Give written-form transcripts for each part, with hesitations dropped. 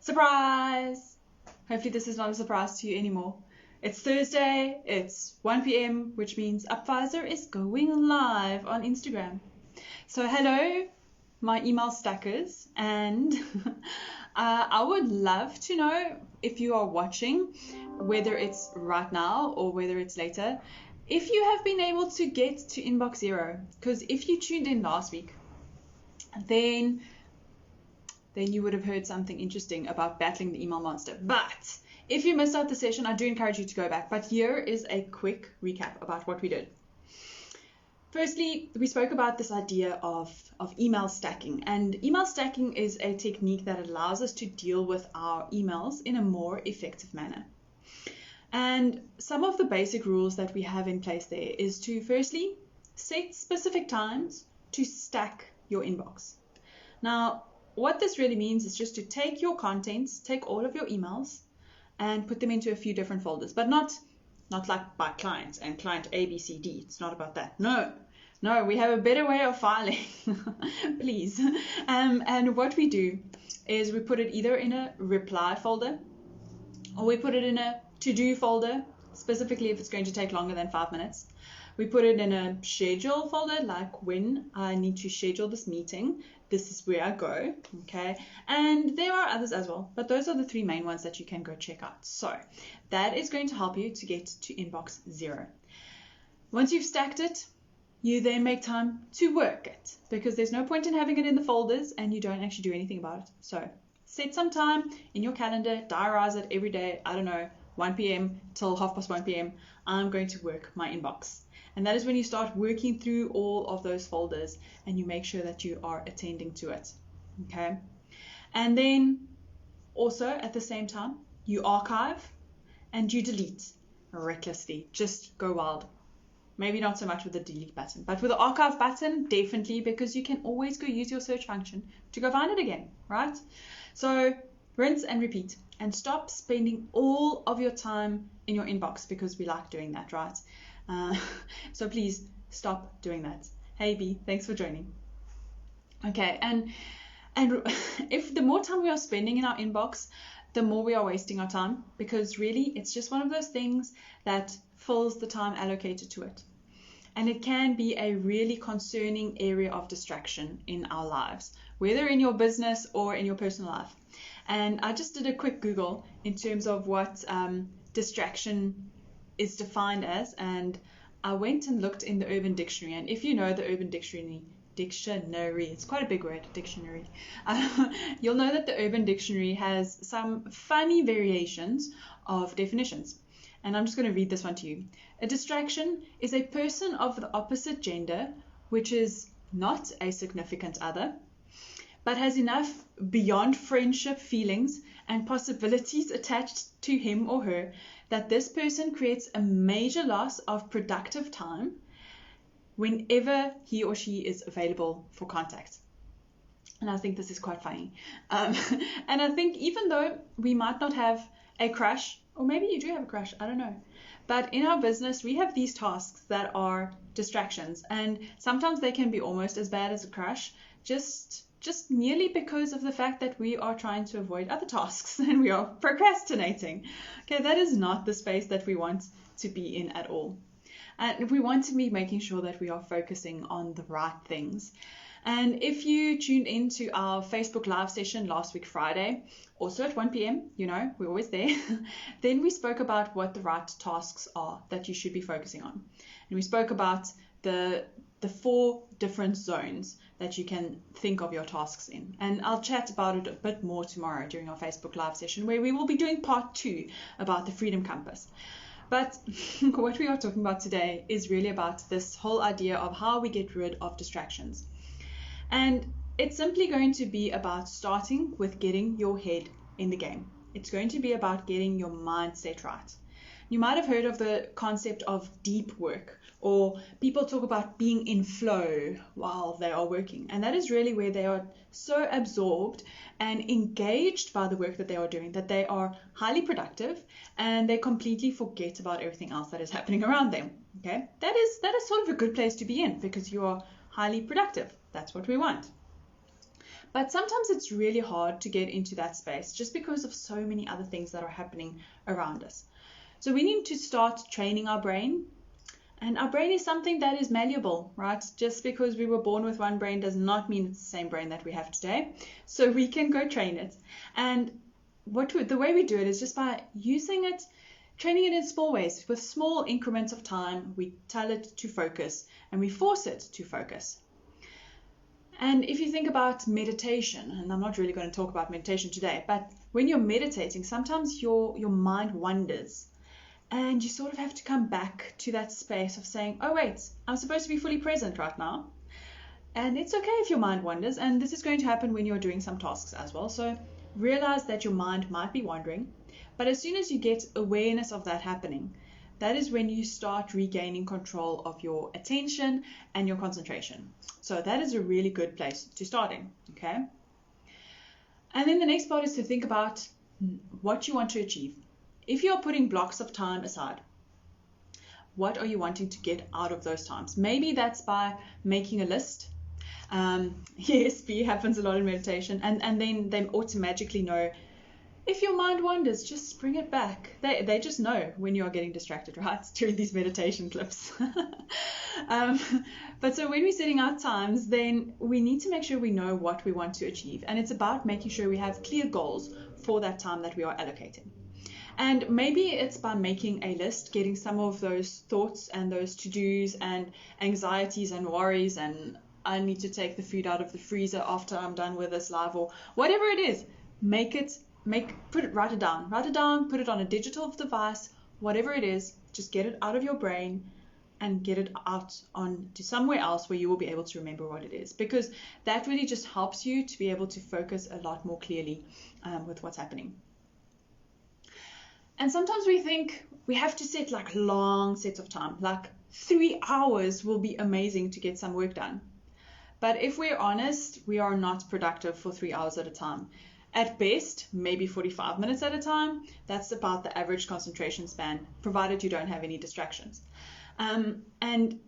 Surprise! Hopefully this is not a surprise to you anymore. It's Thursday, it's 1 p.m, which means UPvisor is going live on Instagram. So hello, my email stackers, and I would love to know if you are watching, whether it's right now or whether it's later, if you have been able to get to inbox zero. Because if you tuned in last week, then you would have heard something interesting about battling the email monster. But if you missed out the session, I do encourage you to go back. But here is a quick recap about what we did. Firstly, we spoke about this idea of email stacking. And email stacking is a technique that allows us to deal with our emails in a more effective manner. And some of the basic rules that we have in place there is to firstly set specific times to stack your inbox. Now, what this really means is just to take your contents, take all of your emails and put them into a few different folders, but not like by clients and client A, B, C, D. It's not about that. No, we have a better way of filing, please. And what we do is we put it either in a reply folder or we put it in a to-do folder, specifically if it's going to take longer than 5 minutes. We put it in a schedule folder, like when I need to schedule this meeting, this is where I go, okay? And there are others as well, but those are the three main ones that you can go check out. So that is going to help you to get to inbox zero. Once you've stacked it, you then make time to work it, because there's no point in having it in the folders and you don't actually do anything about it. So set some time in your calendar, diarize it every day, I don't know, 1 p.m. till 1:30 p.m. I'm going to work my inbox. And that is when you start working through all of those folders and you make sure that you are attending to it, okay? And then also at the same time, you archive and you delete recklessly. Just go wild. Maybe not so much with the delete button, but with the archive button, definitely, because you can always go use your search function to go find it again, right? So rinse and repeat, and stop spending all of your time in your inbox, because we like doing that, right? So please stop doing that. Hey B, thanks for joining. Okay, and if the more time we are spending in our inbox, the more we are wasting our time, because really it's just one of those things that fills the time allocated to it. And it can be a really concerning area of distraction in our lives, whether in your business or in your personal life. And I just did a quick Google in terms of what distraction is defined as, and I went and looked in the Urban Dictionary. And if you know the Urban Dictionary, it's quite a big word, dictionary, you'll know that the Urban Dictionary has some funny variations of definitions. And I'm just going to read this one to you. A distraction is a person of the opposite gender which is not a significant other, but has enough beyond friendship feelings and possibilities attached to him or her that this person creates a major loss of productive time whenever he or she is available for contact. And I think this is quite funny. And I think even though we might not have a crush, or maybe you do have a crush, I don't know, but in our business we have these tasks that are distractions, and sometimes they can be almost as bad as a crush, just merely because of the fact that we are trying to avoid other tasks and we are procrastinating. Okay, that is not the space that we want to be in at all. And we want to be making sure that we are focusing on the right things. And if you tuned into our Facebook Live session last week, Friday, also at 1 p.m, you know, we're always there, then we spoke about what the right tasks are that you should be focusing on. And we spoke about the 4 different zones that you can think of your tasks in. And I'll chat about it a bit more tomorrow during our Facebook Live session, where we will be doing part 2 about the Freedom Compass. But what we are talking about today is really about this whole idea of how we get rid of distractions. And it's simply going to be about starting with getting your head in the game. It's going to be about getting your mindset right. You might have heard of the concept of deep work, or people talk about being in flow while they are working. And that is really where they are so absorbed and engaged by the work that they are doing that they are highly productive and they completely forget about everything else that is happening around them. Okay, that is sort of a good place to be in, because you are highly productive. That's what we want. But sometimes it's really hard to get into that space just because of so many other things that are happening around us. So we need to start training our brain. And our brain is something that is malleable, right? Just because we were born with one brain does not mean it's the same brain that we have today. So we can go train it. And the way we do it is just by using it, training it in small ways. With small increments of time, we tell it to focus and we force it to focus. And if you think about meditation, and I'm not really going to talk about meditation today, but when you're meditating, sometimes your mind wanders. And you sort of have to come back to that space of saying, oh, wait, I'm supposed to be fully present right now. And it's okay if your mind wanders. And this is going to happen when you're doing some tasks as well. So realize that your mind might be wandering. But as soon as you get awareness of that happening, that is when you start regaining control of your attention and your concentration. So that is a really good place to start in. Okay. And then the next part is to think about what you want to achieve. If you're putting blocks of time aside, what are you wanting to get out of those times? Maybe that's by making a list. ESP happens a lot in meditation, and then they automatically know if your mind wanders, just bring it back. They just know when you are getting distracted, right? During these meditation clips. But so when we're setting our times, then we need to make sure we know what we want to achieve. And it's about making sure we have clear goals for that time that we are allocating. And maybe it's by making a list, getting some of those thoughts and those to-dos and anxieties and worries, and I need to take the food out of the freezer after I'm done with this live, or whatever it is, write it down, put it on a digital device, whatever it is, just get it out of your brain and get it out on to somewhere else where you will be able to remember what it is, because that really just helps you to be able to focus a lot more clearly with what's happening. And sometimes we think we have to set like long sets of time, like 3 hours will be amazing to get some work done. But if we're honest, we are not productive for 3 hours at a time. At best, maybe 45 minutes at a time. That's about the average concentration span, provided you don't have any distractions. And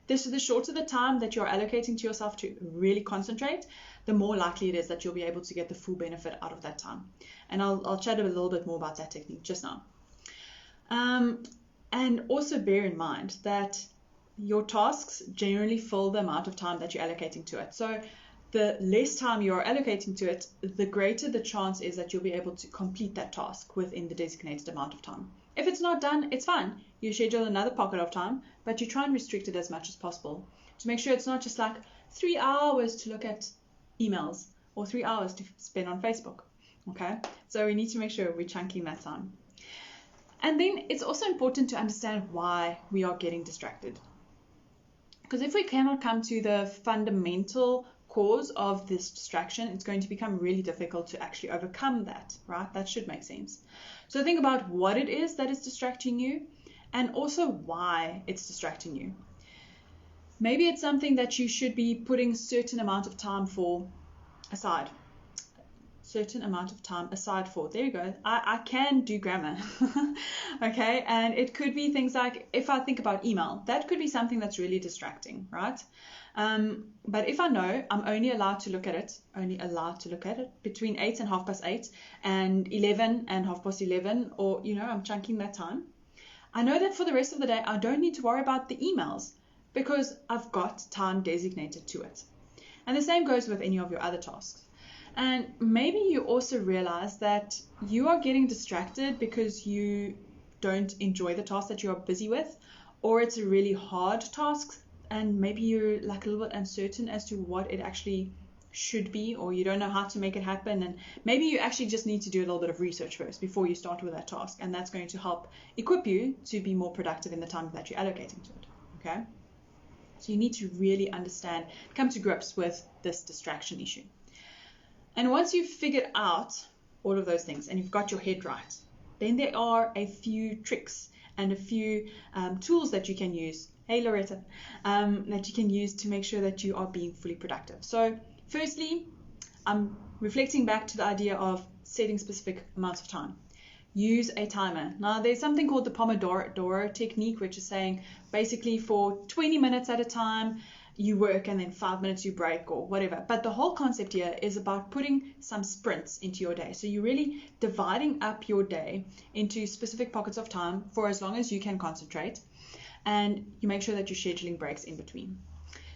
the shorter the time that you're allocating to yourself to really concentrate, the more likely it is that you'll be able to get the full benefit out of that time. And I'll chat a little bit more about that technique just now. And also bear in mind that your tasks generally fill the amount of time that you're allocating to it. So the less time you are allocating to it, the greater the chance is that you'll be able to complete that task within the designated amount of time. If it's not done, it's fine. You schedule another pocket of time, but you try and restrict it as much as possible to make sure it's not just like 3 hours to look at emails or 3 hours to spend on Facebook. Okay, so we need to make sure we're chunking that time. And then it's also important to understand why we are getting distracted. Because if we cannot come to the fundamental cause of this distraction, it's going to become really difficult to actually overcome that, right? That should make sense. So think about what it is that is distracting you and also why it's distracting you. Maybe it's something that you should be putting a certain amount of time aside. There you go. I can do grammar. Okay, and it could be things like, if I think about email, that could be something that's really distracting, right? But if I know I'm only allowed to look at it between 8 and 8:30 and 11 and 11:30, or I'm chunking that time, I know that for the rest of the day I don't need to worry about the emails because I've got time designated to it. And the same goes with any of your other tasks. And maybe you also realize that you are getting distracted because you don't enjoy the task that you are busy with, or it's a really hard task, and maybe you're like a little bit uncertain as to what it actually should be, or you don't know how to make it happen, and maybe you actually just need to do a little bit of research first before you start with that task, and that's going to help equip you to be more productive in the time that you're allocating to it. Okay? So you need to really come to grips with this distraction issue. And once you've figured out all of those things and you've got your head right, then there are a few tricks and a few tools that you can use. Hey, Loretta, that you can use to make sure that you are being fully productive. So firstly, I'm reflecting back to the idea of setting specific amounts of time. Use a timer. Now, there's something called the Pomodoro technique, which is saying basically for 20 minutes at a time, you work and then 5 minutes you break or whatever. But the whole concept here is about putting some sprints into your day. So you're really dividing up your day into specific pockets of time for as long as you can concentrate, and you make sure that you're scheduling breaks in between.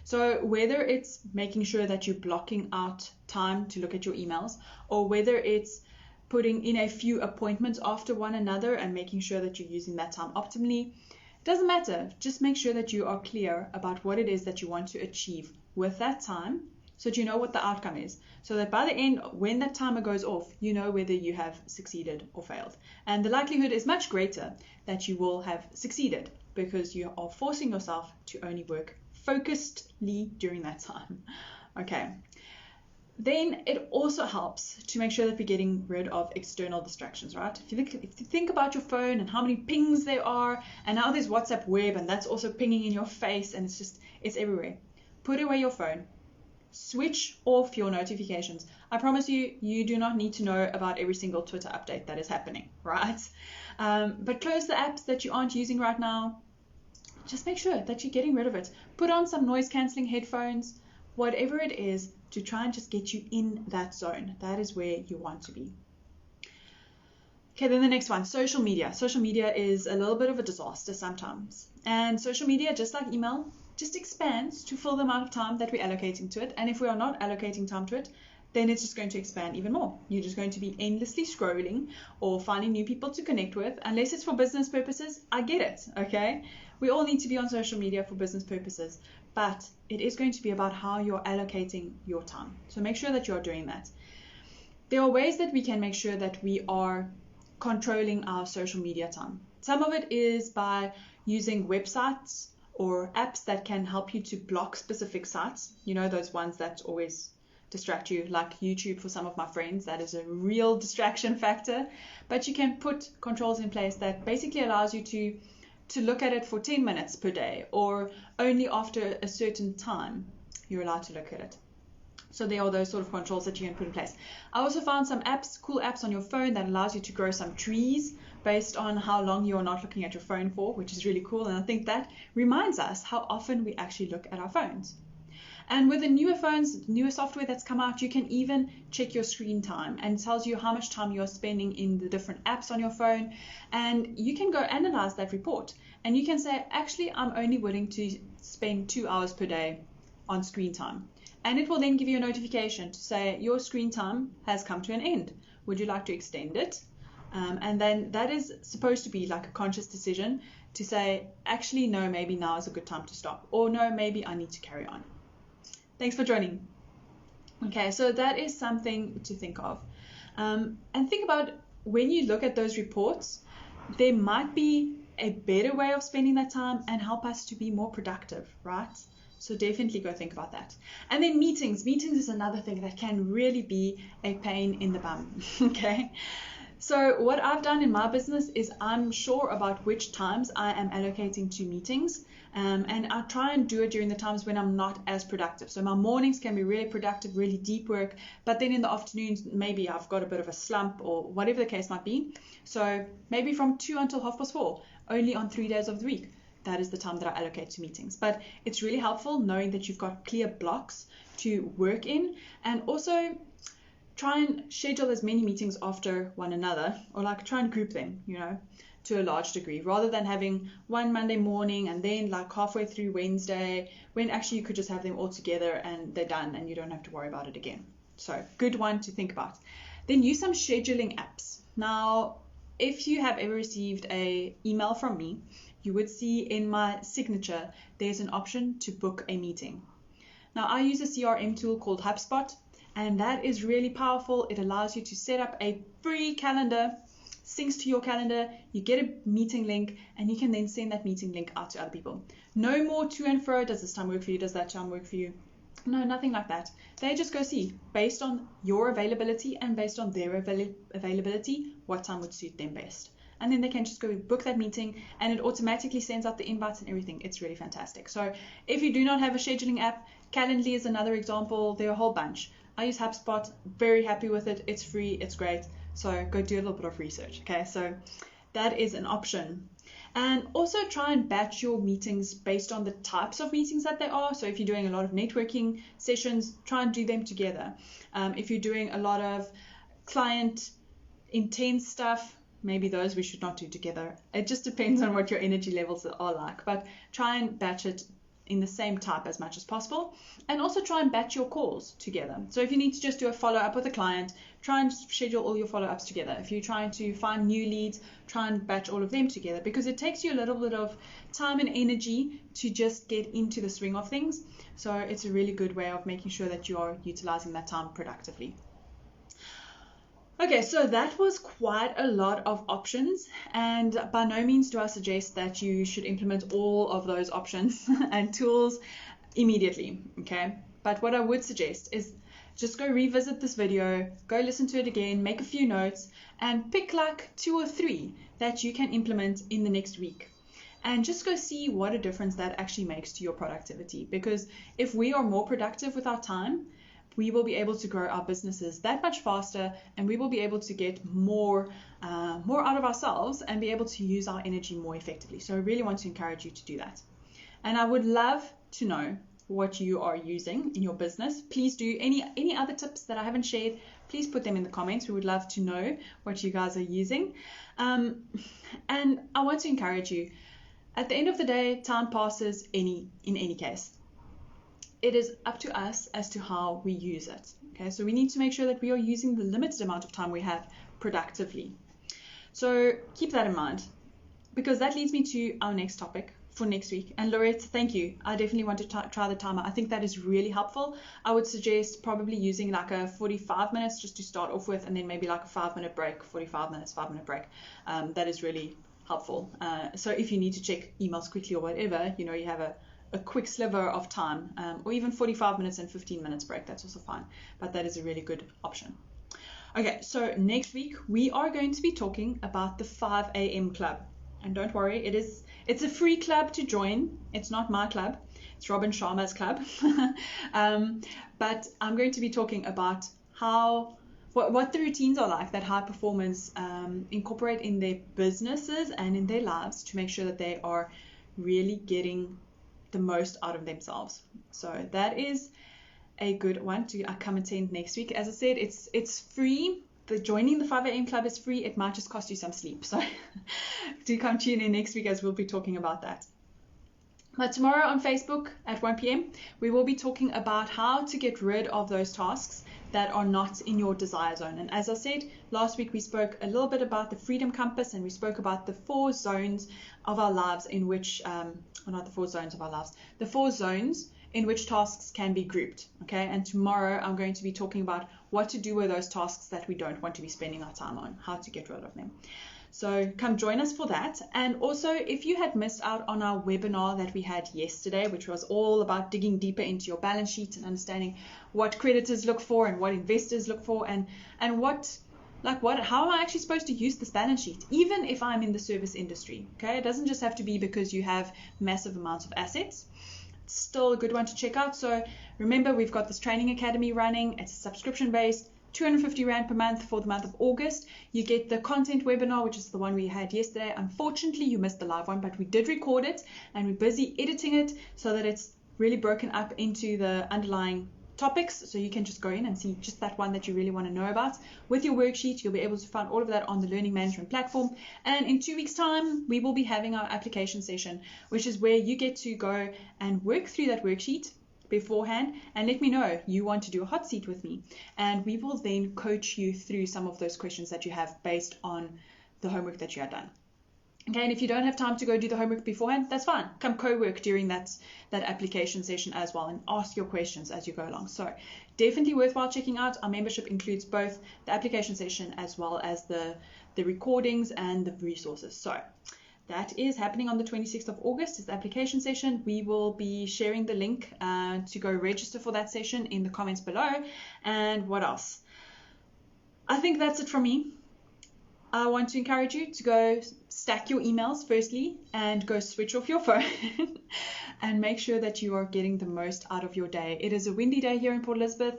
So whether it's making sure that you're blocking out time to look at your emails, or whether it's putting in a few appointments after one another and making sure that you're using that time optimally, it doesn't matter. Just make sure that you are clear about what it is that you want to achieve with that time, so that you know what the outcome is, so that by the end, when that timer goes off, you know whether you have succeeded or failed. And the likelihood is much greater that you will have succeeded, because you are forcing yourself to only work focusedly during that time. Okay. Then it also helps to make sure that we're getting rid of external distractions, right? If you think about your phone and how many pings there are, and now there's WhatsApp web, and that's also pinging in your face, and it's everywhere. Put away your phone. Switch off your notifications. I promise you, you do not need to know about every single Twitter update that is happening, right? But close the apps that you aren't using right now. Just make sure that you're getting rid of it. Put on some noise cancelling headphones, whatever it is, to try and just get you in that zone. That is where you want to be. Okay, then the next one, social media. Social media is a little bit of a disaster sometimes. And social media, just like email, just expands to fill the amount of time that we're allocating to it. And if we are not allocating time to it, then it's just going to expand even more. You're just going to be endlessly scrolling or finding new people to connect with, unless it's for business purposes. I get it, okay? We all need to be on social media for business purposes, but it is going to be about how you're allocating your time. So make sure that you're doing that. There are ways that we can make sure that we are controlling our social media time. Some of it is by using websites or apps that can help you to block specific sites. You know, those ones that always distract you, like YouTube for some of my friends. That is a real distraction factor. But you can put controls in place that basically allows you to look at it for 10 minutes per day, or only after a certain time you're allowed to look at it. So there are those sort of controls that you can put in place. I also found some apps, cool apps on your phone that allows you to grow some trees based on how long you're not looking at your phone for, which is really cool. And I think that reminds us how often we actually look at our phones. And with the newer phones, newer software that's come out, you can even check your screen time, and it tells you how much time you're spending in the different apps on your phone. And you can go analyze that report, and you can say, actually, I'm only willing to spend 2 hours per day on screen time. And it will then give you a notification to say your screen time has come to an end. Would you like to extend it? And then that is supposed to be like a conscious decision to say, actually, no, maybe now is a good time to stop. Or no, maybe I need to carry on. Thanks for joining. Okay, so that is something to think of. And think about, when you look at those reports, there might be a better way of spending that time and help us to be more productive, right? So definitely go think about that. And then meetings. Meetings is another thing that can really be a pain in the bum, okay? So what I've done in my business is I'm sure about which times I am allocating to meetings, and I try and do it during the times when I'm not as productive. So my mornings can be really productive, really deep work, but then in the afternoons, maybe I've got a bit of a slump or whatever the case might be. So maybe from 2 until 4:30, only on 3 days of the week. That is the time that I allocate to meetings. But it's really helpful knowing that you've got clear blocks to work in, and also try and schedule as many meetings after one another, or like try and group them, you know, to a large degree, rather than having one Monday morning and then like halfway through Wednesday, when actually you could just have them all together and they're done and you don't have to worry about it again. So good one to think about. Then use some scheduling apps. Now, if you have ever received an email from me, you would see in my signature, there's an option to book a meeting. Now, I use a CRM tool called HubSpot, and that is really powerful. It allows you to set up a free calendar, syncs to your calendar, you get a meeting link, and you can then send that meeting link out to other people. No more to and fro, does this time work for you, does that time work for you? No, nothing like that. They just go see, based on your availability and based on their availability, what time would suit them best. And then they can just go book that meeting, and it automatically sends out the invites and everything. It's really fantastic. So if you do not have a scheduling app, Calendly is another example. There are a whole bunch. I use HubSpot, very happy with it. It's free, it's great. So go do a little bit of research. Okay, so that is an option. And also try and batch your meetings based on the types of meetings that they are. So if you're doing a lot of networking sessions, try and do them together. If you're doing a lot of client intense stuff, maybe those we should not do together. It just depends on what your energy levels are like, but try and batch it in the same type as much as possible. And also try and batch your calls together. So if you need to just do a follow-up with a client, try and schedule all your follow-ups together. If you're trying to find new leads, try and batch all of them together, because it takes you a little bit of time and energy to just get into the swing of things. So it's a really good way of making sure that you are utilizing that time productively. Okay, so that was quite a lot of options, and by no means do I suggest that you should implement all of those options and tools immediately, okay? But what I would suggest is just go revisit this video, go listen to it again, make a few notes, and pick like 2 or 3 that you can implement in the next week. And just go see what a difference that actually makes to your productivity. Because if we are more productive with our time, we will be able to grow our businesses that much faster, and we will be able to get more out of ourselves and be able to use our energy more effectively. So I really want to encourage you to do that. And I would love to know what you are using in your business. Please do any other tips that I haven't shared, please put them in the comments. We would love to know what you guys are using. And I want to encourage you, at the end of the day, time passes in any case. It is up to us as to how we use it. Okay, so we need to make sure that we are using the limited amount of time we have productively. So keep that in mind, because that leads me to our next topic for next week. And Lorette, thank you. I definitely want to try the timer. I think that is really helpful. I would suggest probably using like a 45 minutes just to start off with, and then maybe like a 5-minute break, 45 minutes, 5-minute break. That is really helpful. So if you need to check emails quickly or whatever, you have a quick sliver of time, or even 45 minutes and 15 minutes break, that's also fine, but that is a really good option. Okay, so next week we are going to be talking about the 5 a.m. club, and don't worry, it's a free club to join. It's not my club, it's Robin Sharma's club. But I'm going to be talking about what the routines are like that high performers incorporate in their businesses and in their lives to make sure that they are really getting the most out of themselves. So that is a good one to come attend next week. As I said, it's free. Joining the 5 a.m. club is free. It might just cost you some sleep. So do come tune in next week as we'll be talking about that. But tomorrow on Facebook at 1 p.m. we will be talking about how to get rid of those tasks that are not in your desire zone. And as I said, last week we spoke a little bit about the freedom compass, and we spoke about the 4 zones of our lives in which, not the 4 zones of our lives, the 4 zones in which tasks can be grouped. Okay, and tomorrow I'm going to be talking about what to do with those tasks that we don't want to be spending our time on, how to get rid of them. So come join us for that. And also, if you had missed out on our webinar that we had yesterday, which was all about digging deeper into your balance sheet and understanding what creditors look for and what investors look for, and how am I actually supposed to use this balance sheet, even if I'm in the service industry. Okay, it doesn't just have to be because you have massive amounts of assets. It's still a good one to check out. So remember, we've got this training academy running. It's subscription based, 250 Rand per month for the month of August. You get the content webinar, which is the one we had yesterday. Unfortunately, you missed the live one, but we did record it and we're busy editing it so that it's really broken up into the underlying topics. So you can just go in and see just that one that you really want to know about. With your worksheet, you'll be able to find all of that on the learning management platform. And in 2 weeks' time, we will be having our application session, which is where you get to go and work through that worksheet beforehand and let me know you want to do a hot seat with me, and we will then coach you through some of those questions that you have based on the homework that you have done. Okay, and if you don't have time to go do the homework beforehand, that's fine. Come co-work during that application session as well and ask your questions as you go along. So definitely worthwhile checking out. Our membership includes both the application session as well as the recordings and the resources. So that is happening on the 26th of August, is the application session. We will be sharing the link to go register for that session in the comments below. And what else? I think that's it from me. I want to encourage you to go stack your emails firstly and go switch off your phone and make sure that you are getting the most out of your day. It is a windy day here in Port Elizabeth,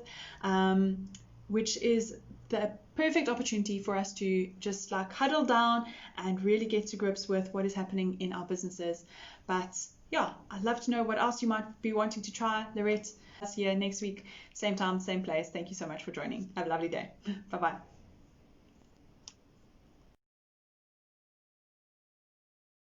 which is the perfect opportunity for us to just like huddle down and really get to grips with what is happening in our businesses. But yeah, I'd love to know what else you might be wanting to try. Lorette, see you next week, same time, same place. Thank you so much for joining. Have a lovely day. Bye-bye.